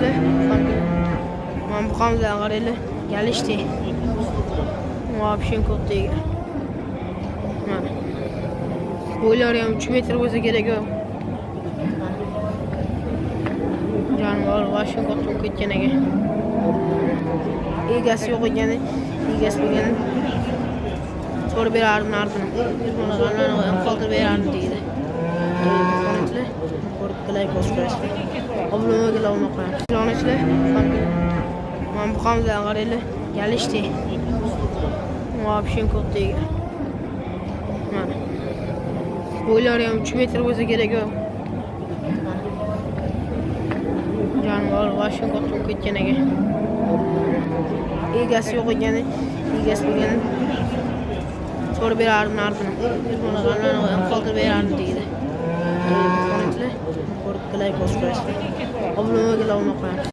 Sonuçta ben bu kamzdan qaraylı gelişti. Muhabişin kodlayı. Boylar yani 3 metre olsa gerek yok. Canlar başın kodluğun ketkenege. Egasi yok ekeni, egasi bilgeni. Sonra bir ardın. Ona kanlarına kaldır bir ardın deydi. Sonuçta korkup gelay koşuyoruz. Obluma gel olma koyar. Sonuçta ben bu kamzdan qaraylı gelişti. Muhabişin kodlayı. Boylar yani 3 metre olsa gerek yok. Canlar başın kodluğun ketkenege. Egasi yok ekeni, egasi bilgeni. Sonra bir ardın. Ona kanlarına kaldır bir ardın deydi. Sonuçta korkup gelay koşuyoruz. Obluma gel olma koyar.